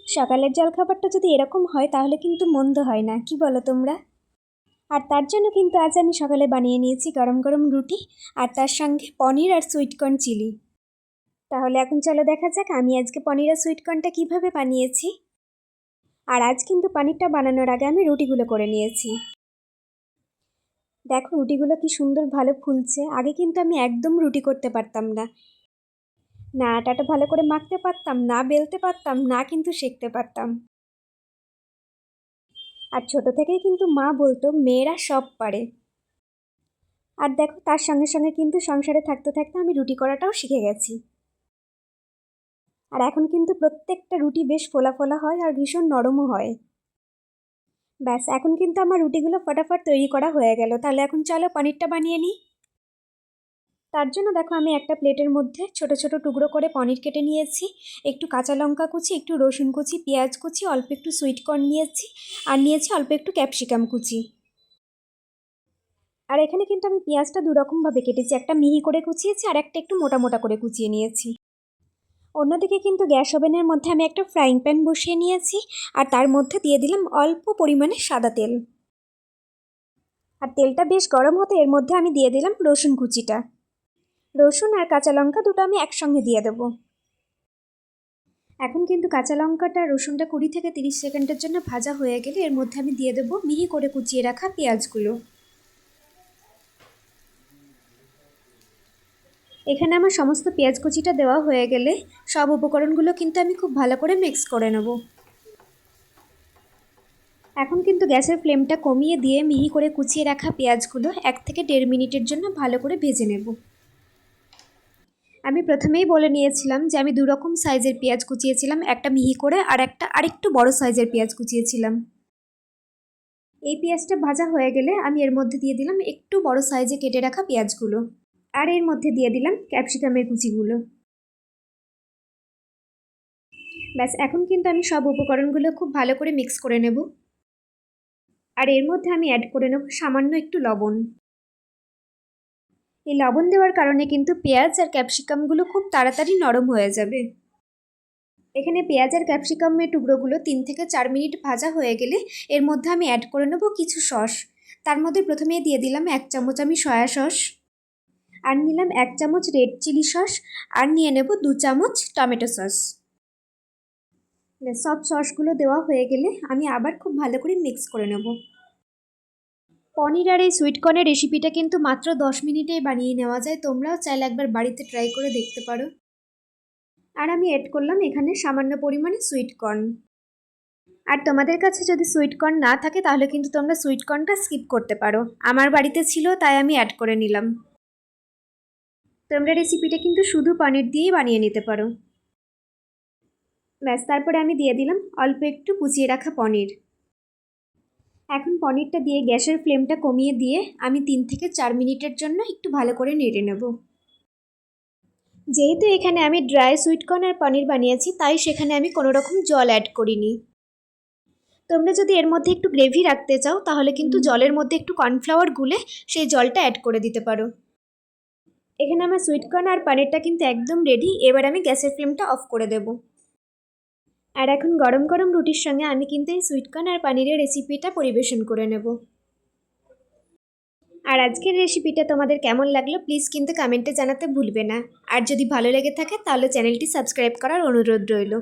সকালের জলখাবারটা যদি এরকম হয় তাহলে কিন্তু মন্দ হয় না, কি বলো তোমরা? আর তার জন্য কিন্তু আজ আমি সকালে বানিয়ে নিয়েছি গরম গরম রুটি আর তার সঙ্গে পনির আর সুইটকর্ন চিলি। তাহলে এখন চলো দেখা যাক আমি আজকে পনির আর সুইটকর্নটা কীভাবে বানিয়েছি। আর আজ কিন্তু পনিরটা বানানোর আগে আমি রুটিগুলো করে নিয়েছি। দেখো রুটিগুলো কি সুন্দর ভালো ফুলছে। আগে কিন্তু আমি একদম রুটি করতে পারতাম না, না আটাটা ভালো করে মাখতে পারতাম না, বেলতে পারতাম না, কিন্তু সেঁকতে পারতাম। আর ছোট থেকেই কিন্তু মা বলতো মেয়েরা সব পারে। আর দেখো তার সঙ্গে সঙ্গে কিন্তু সংসারে থাকতে থাকতে আমি রুটি করাটাও শিখে গেছি। আর এখন কিন্তু প্রত্যেকটা রুটি বেশ ফোলা ফোলা হয় আর ভীষণ নরমও হয়। ব্যাস এখন কিন্তু আমার রুটিগুলো ফটাফট তৈরি করা হয়ে গেল। তাহলে এখন চলো পনিরটা বানিয়ে নিই। তার জন্য দেখো আমি একটা প্লেটের মধ্যে ছোট ছোট টুকরো করে পনির কেটে নিয়েছি, একটু কাঁচা লঙ্কা কুচি, একটু রসুন কুচি, পেঁয়াজ কুচি, অল্প একটু সুইটকর্ন নিয়েছি, আর নিয়েছি অল্প একটু ক্যাপসিকাম কুচি। আর এখানে কিন্তু আমি পেঁয়াজটা দুরকমভাবে কেটেছি, একটা মিহি করে কুচিয়েছি আর একটা একটু মোটা মোটা করে কুচিয়ে নিয়েছি। অন্যদিকে কিন্তু গ্যাস ওভেনের মধ্যে আমি একটা ফ্রাইং প্যান বসিয়ে নিয়েছি আর তার মধ্যে দিয়ে দিলাম অল্প পরিমাণে সাদা তেল। আর তেলটা বেশ গরম হতে এর মধ্যে আমি দিয়ে দিলাম রসুন কুচিটা। রসুন আর কাঁচা লঙ্কা দুটো আমি একসঙ্গে দিয়ে দেবো। এখন কিন্তু কাঁচা লঙ্কাটা রসুনটা 20 থেকে 30 সেকেন্ডের জন্য ভাজা হয়ে গেলে এর মধ্যে আমি দিয়ে দেবো মিহি করে কুচিয়ে রাখা পেঁয়াজগুলো। এখানে আমার সমস্ত পেঁয়াজ কুচিটা দেওয়া হয়ে গেলে সব উপকরণগুলো কিন্তু আমি খুব ভালো করে মিক্স করে নেব। এখন কিন্তু গ্যাসের ফ্লেমটা কমিয়ে দিয়ে মিহি করে কুচিয়ে রাখা পেঁয়াজগুলো 1 থেকে 1.5 মিনিটের জন্য ভালো করে ভেজে নেব। আমি প্রথমেই বলে নিয়েছিলাম যে আমি 2 রকম সাইজের পেঁয়াজ কুচিয়েছিলাম, একটা মিহি করে আর একটা আরেকটু বড় সাইজের পেঁয়াজ কুচিয়েছিলাম। এই পেঁয়াজটা ভাজা হয়ে গেলে আমি এর মধ্যে দিয়ে দিলাম একটু বড় সাইজে কেটে রাখা পেঁয়াজগুলো, আর এর মধ্যে দিয়ে দিলাম ক্যাপসিকামের কুচিগুলো। ব্যাস এখন কিন্তু আমি সব উপকরণগুলো খুব ভালো করে মিক্স করে নেব। আর এর মধ্যে আমি অ্যাড করে নেব সামান্য একটু লবণ। এই লবণ দেওয়ার কারণে কিন্তু পেঁয়াজ আর ক্যাপসিকামগুলো খুব তাড়াতাড়ি নরম হয়ে যাবে। এখানে পেঁয়াজ আর ক্যাপসিকামের টুকরোগুলো 3 থেকে 4 মিনিট ভাজা হয়ে গেলে এর মধ্যে আমি অ্যাড করে নেব কিছু সস। তার মধ্যে প্রথমেই দিয়ে দিলাম 1 চামচ আমি সয়া সস, আর নিলাম 1 চামচ রেড চিলি সস, আর নিয়ে নেব 2 চামচ টমেটো সস। সব সসগুলো দেওয়া হয়ে গেলে আমি আবার খুব ভালো করে মিক্স করে নেব। পনির আর এই সুইটকর্নের রেসিপিটা কিন্তু মাত্র 10 মিনিটেই বানিয়ে নেওয়া যায়, তোমরাও চাইলে একবার বাড়িতে ট্রাই করে দেখতে পারো। আর আমি অ্যাড করলাম এখানে সামান্য পরিমাণে সুইটকর্ন। আর তোমাদের কাছে যদি সুইটকর্ন না থাকে তাহলে কিন্তু তোমরা সুইটকর্নটা স্কিপ করতে পারো, আমার বাড়িতে ছিল তাই আমি অ্যাড করে নিলাম। তোমরা রেসিপিটা কিন্তু শুধু পনির দিয়েই বানিয়ে নিতে পারো। ব্যাস তারপরে আমি দিয়ে দিলাম অল্প একটু কুচিয়ে রাখা পনির। এখন পনিরটা দিয়ে গ্যাসের ফ্লেমটা কমিয়ে দিয়ে আমি 3 থেকে 4 মিনিটের জন্য একটু ভালো করে নেড়ে নেব। যেহেতু এখানে আমি ড্রাই সুইটকর্ন আর পনির বানিয়েছি তাই সেখানে আমি কোনো রকম জল অ্যাড করিনি। তোমরা যদি এর মধ্যে একটু গ্রেভি রাখতে চাও তাহলে কিন্তু জলের মধ্যে একটু কর্নফ্লাওয়ার গুলে সেই জলটা অ্যাড করে দিতে পারো। এখানে আমার সুইটকর্ন আর পনিরটা কিন্তু একদম রেডি। এবার আমি গ্যাসের ফ্লেমটা অফ করে দেব। আর এখন গরম গরম রুটির সঙ্গে আমি কিন্তু এই সুইটকর্ন আর পনিরের রেসিপিটা পরিবেশন করে নেব। আর আজকের রেসিপিটা তোমাদের কেমন লাগলো প্লিজ কিন্তু কমেন্টে জানাতে ভুলবে না। আর যদি ভালো লেগে থাকে তাহলে চ্যানেলটি সাবস্ক্রাইব করার অনুরোধ রইল।